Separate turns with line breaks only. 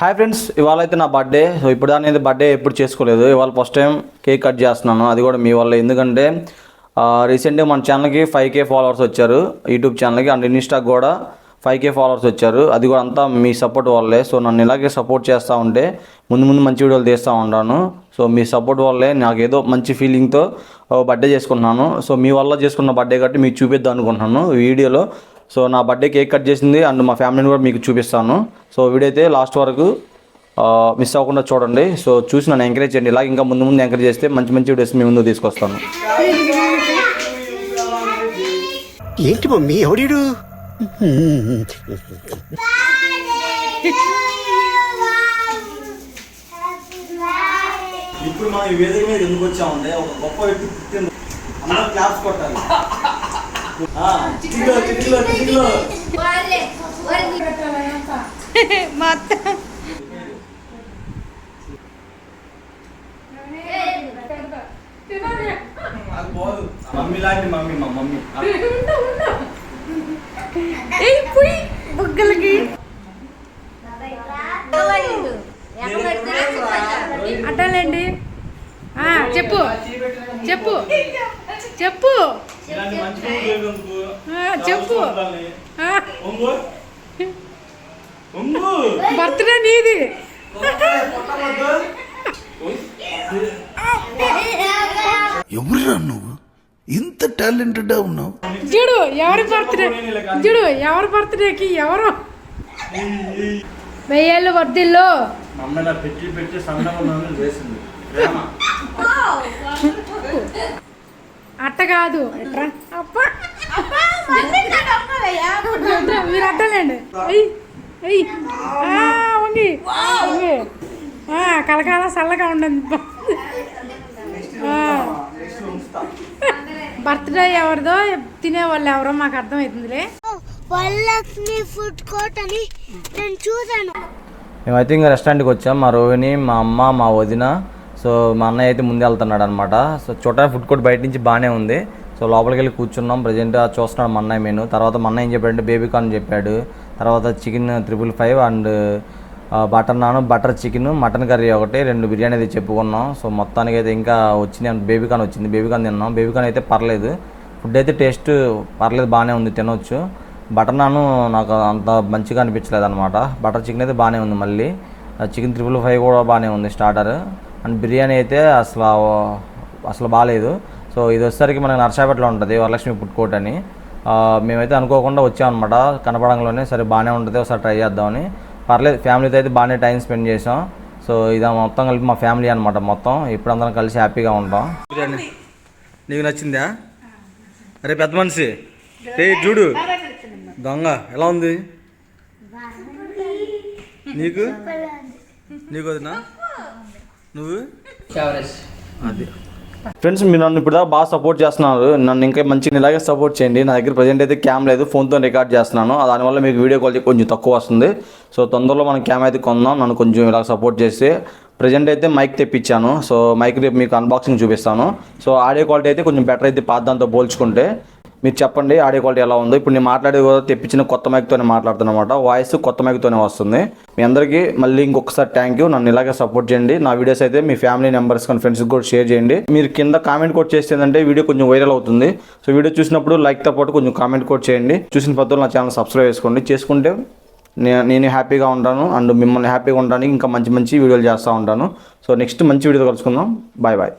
Hi friends, ఇవాళ అయితే నా బర్త్డే. సో ఇప్పుడు దాని బర్త్డే ఎప్పుడు చేసుకోలేదు. ఇవాళ ఫస్ట్ టైం కేక్ కట్ చేస్తున్నాను, అది కూడా మీ వల్ల. ఎందుకంటే రీసెంట్గా మన ఛానల్కి 5K ఫాలోవర్స్ వచ్చారు, యూట్యూబ్ ఛానల్కి. అండ్ ఇన్స్టాకి కూడా 5K ఫాలోవర్స్ వచ్చారు. అది కూడా అంతా మీ సపోర్ట్ వల్లే. సో నన్ను ఇలాగే సపోర్ట్ చేస్తూ ఉంటే ముందు మంచి వీడియోలు తీస్తూ ఉంటాను. సో మీ సపోర్ట్ వల్లే నాకు ఏదో మంచి ఫీలింగ్తో బర్త్డే చేసుకుంటున్నాను. సో మీ వల్ల చేసుకున్న బర్త్డే కాబట్టి మీకు చూపిద్దాం అనుకుంటున్నాను ఈ వీడియోలో. సో నా బర్త్డే కేక్ కట్ చేసింది అండ్ మా ఫ్యామిలీని కూడా మీకు చూపిస్తాను. సో వీడియో అయితే లాస్ట్ వరకు మిస్ అవ్వకుండా చూడండి. సో చూసి నన్ను ఎంకరేజ్ చేయండి. ఇలా ఇంకా ముందు ఎంకరేజ్ చేస్తే మంచి వీడియోస్ మీ ముందు తీసుకొస్తాను.
ఏంటి మమ్మీ ఎవడు?
ఇప్పుడు మనం ఈ వేదిక మీద ఎందుకు వచ్చామంటే ఒక గొప్ప వ్యక్తి పుట్టింది, అందరూ క్లాప్స్ కొట్టాలి. మమ్మీ లాంటి మమ్మీ, మా మమ్మీ
బుగ్గలకి అట్టాలండి. చెప్పు చెప్పు చెప్పు చెప్పు. బర్త్డే నీది.
ఎవరురా నువ్వు? ఇంత టాలెంటెడ్ ఉన్నావు.
చూడు ఎవరి బర్త్డేకి ఎవరు 1000 ఏళ్ళు వర్దిల్లో. అట్ట కాదు, మీరు అట్టలేండి. వంగి కలకాల చల్లగా ఉండండి. బర్త్డే ఎవరిదో తినేవాళ్ళు ఎవరో మాకు అర్థమవుతుందిలే.
మేమైతే ఇంకా రెస్టారెంట్కి వచ్చాం. మా రోహిణి, మా అమ్మ, మా వదిన. సో మా అన్నయ్య అయితే ముందు వెళ్తున్నాడు అనమాట. సో చూడడానికి ఫుడ్ కోర్ట్ బయట నుంచి బాగానే ఉంది. సో లోపలికి వెళ్ళి కూర్చున్నాం. ప్రజెంట్ చూస్తున్నాడు మా అన్నయ్య మెనూ. తర్వాత మా అన్నయ్య ఏం చెప్పాడంటే బేబీ కార్న్ చెప్పాడు. తర్వాత chicken 555 and butter non, butter chicken, mutton curry ఒకటి, 2 బిర్యానీ అయితే చెప్పుకున్నాం. సో మొత్తానికి అయితే ఇంకా వచ్చింది, బేబీ కార్న్ వచ్చింది. బేబీ కార్న్ తిన్నాం. బేబీ కార్న్ అయితే పర్లేదు, ఫుడ్ అయితే టేస్ట్ పర్లేదు, బాగానే ఉంది, తినవచ్చు. బటర్ నాన్ నాకు అంత మంచిగా అనిపించలేదు అనమాట. బటర్ చికెన్ అయితే బాగానే ఉంది. మళ్ళీ చికెన్ 555 కూడా బాగానే ఉంది స్టార్టర్. అండ్ బిర్యానీ అయితే అసలు బాగాలేదు. సో ఇది వచ్చేసరికి మనకి నర్సాపేటలో ఉంటుంది, వరలక్ష్మి ఫుడ్ కోర్ట్ అని. మేమైతే అనుకోకుండా వచ్చామన్నమాట, కనపడంలోనే. సరే బాగానే ఉంటుంది, ఒకసారి ట్రై చేద్దామని. పర్లేదు, ఫ్యామిలీతో అయితే బాగానే టైం స్పెండ్ చేసాం. సో ఇది మొత్తం కలిపి మా ఫ్యామిలీ అనమాట మొత్తం. ఇప్పుడు అందరం కలిసి హ్యాపీగా ఉంటాం. బిర్యానీ నీకు నచ్చిందా? అరే పెద్ద మనిషి, చూడు దొంగ ఎలా ఉంది నీకు? వదినా నువ్వు అది. ఫ్రెండ్స్, మీరు నన్ను ఇప్పుడు బాగా సపోర్ట్ చేస్తున్నారు. నన్ను ఇంకా మంచిగా ఇలాగే సపోర్ట్ చేయండి. నా దగ్గర ప్రజెంట్ అయితే క్యామ్ లేదు, ఫోన్తో రికార్డ్ చేస్తున్నాను. దానివల్ల మీకు వీడియో క్వాలిటీ కొంచెం తక్కువ వస్తుంది. సో తొందరలో మనం క్యామ్ అయితే కొందాం. నన్ను కొంచెం ఇలా సపోర్ట్ చేస్తే. ప్రజెంట్ అయితే మైక్ తెప్పించాను. సో మైక్ రేపు మీకు అన్బాక్సింగ్ చూపిస్తాను. సో ఆడియో క్వాలిటీ అయితే కొంచెం బెటర్ అయితే పాత దాంతో పోల్చుకుంటే. మీరు చెప్పండి ఆడియో క్వాలిటీ ఎలా ఉందో. ఇప్పుడు నేను మాట్లాడేది కూడా తెప్పించిన కొత్త మైక్తోనే మాట్లాడుతున్నా అనమాట. వాయిస్ కొత్త మైక్తోనే వస్తుంది. మీ అందరికీ మళ్ళీ ఇంకొకసారి థ్యాంక్ యూ. నన్ను ఇలాగే సపోర్ట్ చేయండి. నా వీడియోస్ అయితే మీ ఫ్యామిలీ మెంబర్స్ కానీ ఫ్రెండ్స్కి కూడా షేర్ చేయండి. మీరు కింద కామెంట్ కూడా చేస్తేందంటే వీడియో కొంచెం వైరల్ అవుతుంది. సో వీడియో చూసినప్పుడు లైక్తో పాటు కొంచెం కామెంట్ కూడా చేయండి. చూసిన పద్ధతులు నా ఛానల్ సబ్స్క్రైబ్ చేసుకుంటే నేను హ్యాపీగా ఉంటాను. అండ్ మిమ్మల్ని హ్యాపీగా ఉండడానికి ఇంకా మంచి వీడియోలు చేస్తూ ఉంటాను. సో నెక్స్ట్ మంచి వీడియో కలుసుకుందాం. బాయ్.